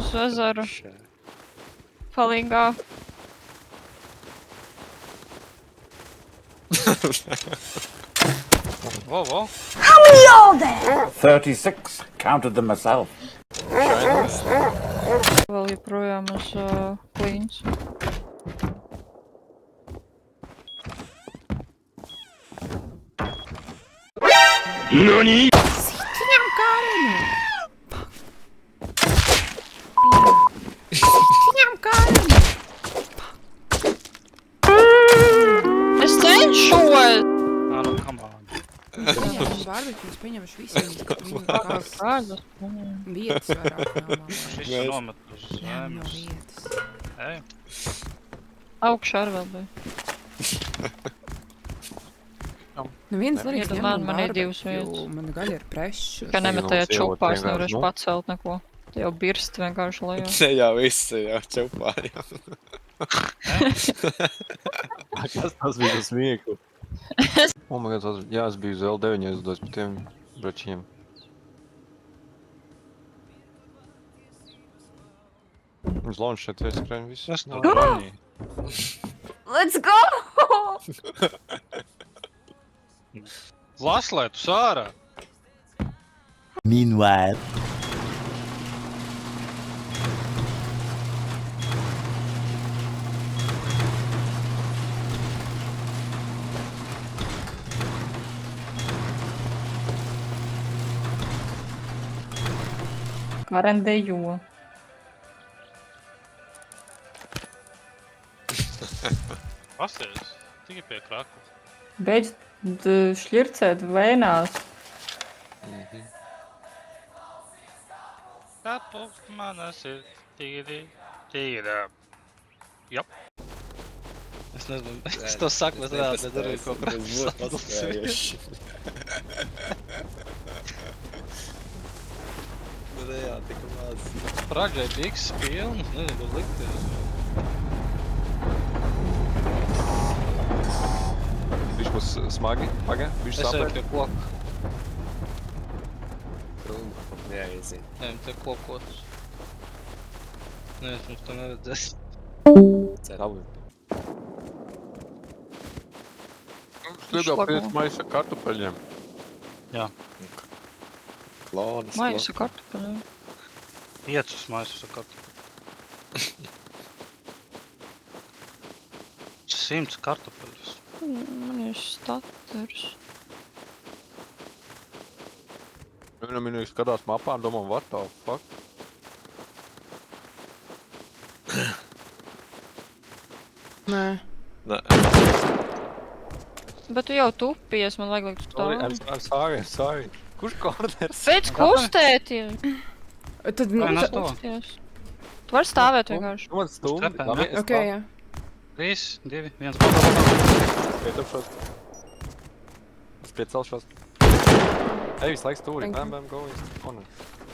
uz ezeru. Palīgā. Whoa. How many are there? 36. Counted them myself. Vēl joprojām uz klīņas. NANI?! Viņam kārni! Viņam kārni! Es cenšos! No, come on. Viņam barbekļus paņemšu visiem, ka viņam kāds Kādas? vietas vairāk nav, mamma. Šis ir nomet uz Nav zemes. vietas. Ej. Augšā ar vēl bija. Nu viens svarīgs ņem Iedomājies, man man ir divas barbekļu, vietas. man gaļa ir prešs. Kā nemetajā sievot čupā, es vienkārši, nevarēšu nu. pacelt neko. Te jau birst vienkārši lejā. Te jau viss jau čupā jau. Kas tas bija tas smiekli? O, man liekas, jā, es biju uz L9, aizdos par tiem bračiem. Uz launch šeit ieskrēju visu. Kas to runī? Let's go! Laslēt uz ārā! Meanwhile. Karendejo. Pasties, tikai pie kraku. Beidz šļircēt vēnās. Kāpēc manas ir tīri? Jop. Es nezinu, es to saku, bet reāli nedarīju kaut ko. Nu, jā, tika maz. Project X pilns, nezinu, ko likties. Viņš mums smagi, paga, viņš Es eju sapēt. pie koka. Jā, iezinu. Ejam pie kokotas. Nē, es mums to neredzēs. Labi. Slidā pēc maisa kartupeļiem. Klonis. Maisa kartupeļiem. 5 maisus ar kartu. 100 kartupeļus. Man ir staters. Viņi skatās mapā un domā, what the fuck? Nē. Nē. Bet tu jau tupies, man vajag likt Sorry, stāvu. I'm sorry. Kurš korners? Pēc kustēties! Tad, Vai nu, nas tad, to? Kusties. Tu vari stāvēt vienkārši. Nu, man stumdi. Skapē, Labi, ne? es ok, jā. 3, 2, 1, pietukšos. Es piecelšos. Ej, visu laiku stūri. Thank you. Bam, go, corner.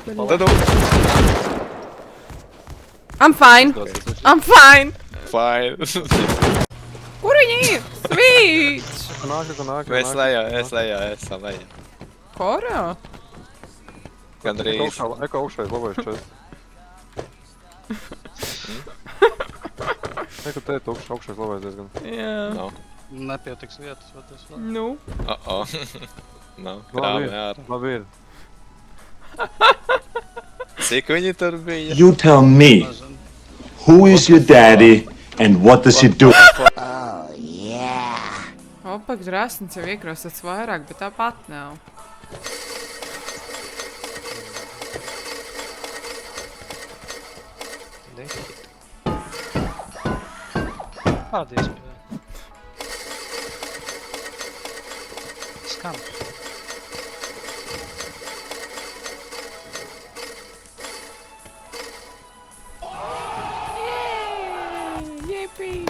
Tad I'm fine. I'm fine. fine. Kur viņi ir? Svīč! Nāk. Mēs lejā, esam lejā. Korā? Gandrīz. Eko augšai, labais čest. Eko te tukšs, augšais labais diezgan. Jā. Nav. Nepietiks vietas, vai tas vēl? Nu. Oh. Nav. Labi Krāmē ir, ārā. labi ir. Cik viņi tur bija? You tell me, Nezinu. who is your daddy and what does he do? Opaks rasns jau iekrostats vairāk, bet tāpat nav. Kāda iespēja? Skan. Yippee!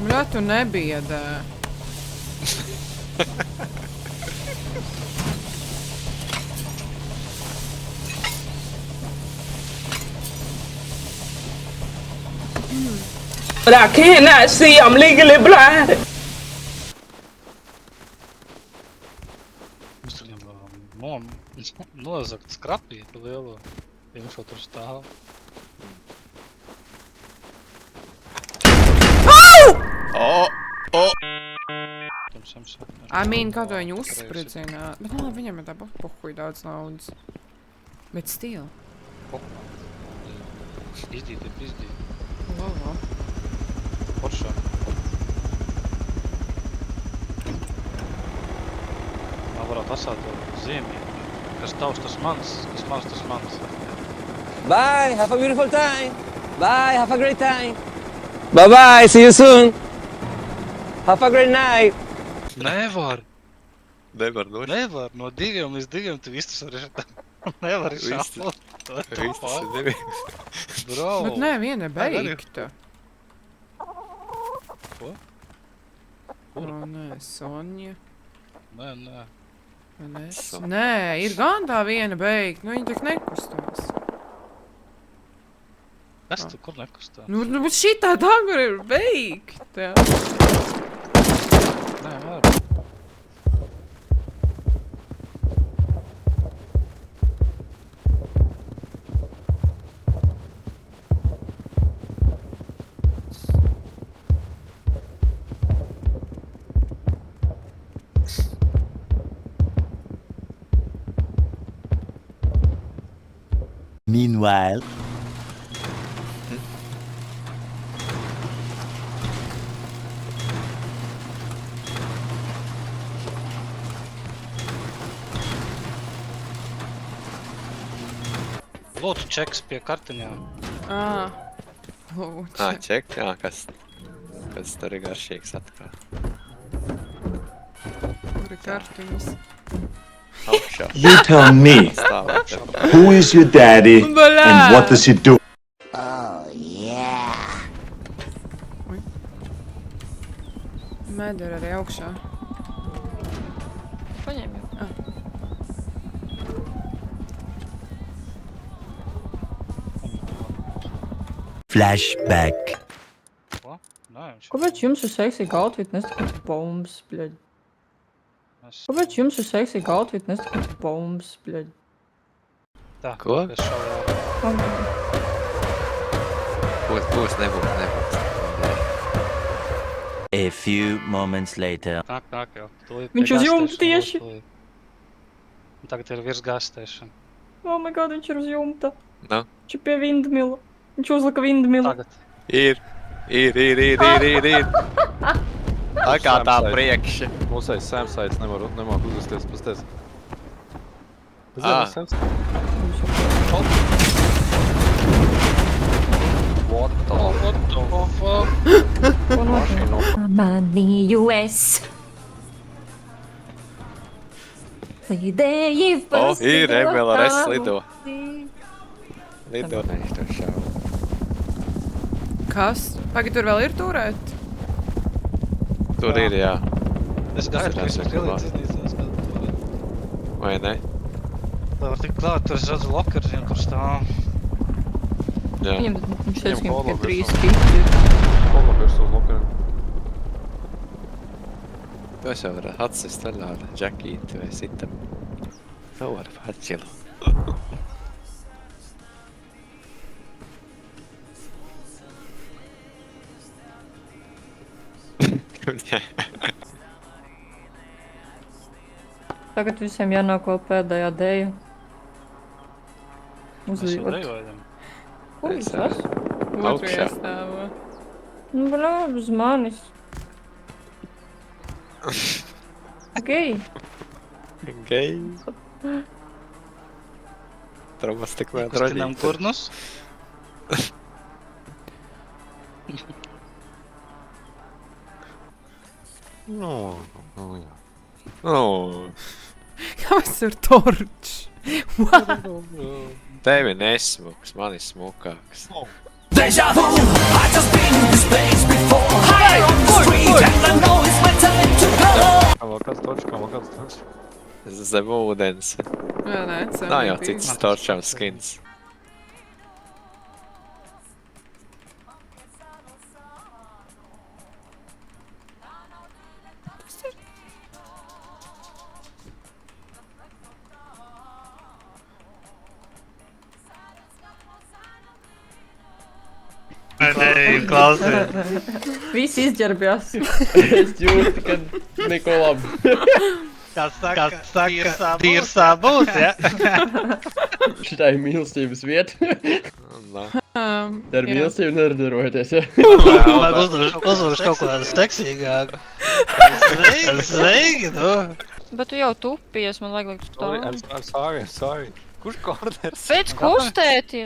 Bļa, tu nebiedē. But I cannot see, I'm legally blind. Mums tur nozagt skrapīti lielo. Viņš vēl tur stāv. I mean, kaut vai viņu uzspricina. Bet nu labi, viņam ir tā pohuj daudz naudas. Bet still. Izdīt. Lolo. Poršā. Man varētu asāt to zīmī. Kas tavs, tas mans. Kas mans, tas mans. Bye, have a beautiful time. Bye, have a great time. Bye-bye, see you soon. Have a great night. Nevar. Nevar nošķirt. Nevar. No 2 līdz 2 tu vistas vari nevari Vistas. šāpot. Vistas ir divi. Bro. Bet nē, viena ir beigta. Ko? O, nē, Sonja. Nē. Nē, ir gan tā viena beigta. Nu, viņa tik nekustās. Kas tu kur nekustā? Nu, bet šitā dagur ir beigta. Nē, var. Meanwhile. Lūdzu, čeks pie kartiņām. Lūdzu. Ček, jā, kas tur ir garšīgs atkal. Kur ir kartiņas? Augšā. You tell me, Stāvot. who is your daddy and what does he do? Oh, yeah. Mēdera arī augšā. Paņem jau. Flashback. Ko? Nē, viņš Kāpēc jums ir seksīga outfit nestakot bombas, bļaļ? Kāpēc jums ir seksīga outfit nestakot bombas, bļaļ? Tā, Ko? es šaujā. Būs, nebūs. A few moments later. Nāk jau. Tūlīt Viņš pie uz jumta gas tieši. station, tūlīt. Un tagad ir virs gas station. Oh my god, viņš ir uz jumta. Nu? Viņš ir pie vindmila. Viņš uzlika vindmilu. Tagad. Ir. Akā tā priekši. Mūsais Samsites nemāk uzvesties, pasties. What the fuck? Ko notiek? Manījos. Lidēji Ir MLRS lido. Lido, viņš tur šāva. Kas? Pagad, tur vēl ir turēt? Tur ir, jā. Es gāju, ka Tas viņš ir ir labāk. ielīdzinājis, kad Vai ne? tā var tik klāt, tur es redzu lockers, viņam tur stāv. Jā. Viņam viņš teica, ka Viņam viņam tikai 3 holo kiti ir. Kolokers uz lokeriem. To es jau varu atsist vaļā ar džekīti vai sitam. To var pačilu. Tagad visiem jānāk vēl pēdējā dēja. Mēs jau Uzlīvot. dejojam. Kur Es, tas? Otrajā stāvā. Nu, bļā, uz manis. Gei. Gei. Traumas tikmēr Kustinām rodīt. kurnus. Nu, jā. Nu, Kāpēc ir torč? What? tevi nesmuks, man ir smukāks. Vēl kāds torč. Zem ūdens. Jā, nē, Nav jau cits torčām skins. Ei, klausies. Visi izģērbjās. Es jūtu, ka neko labi. Kas saka, tīrs būs, ja? Šitā ir mīlestības vieta. Nā. Ar mīlestību nedarbojoties, ja? Vajag uzvarš kaut ko seksīgāku. Sveiki, nu. Bet tu jau tupies, man vajag likt I'm sorry. Kurš korners? Pēc kustēties!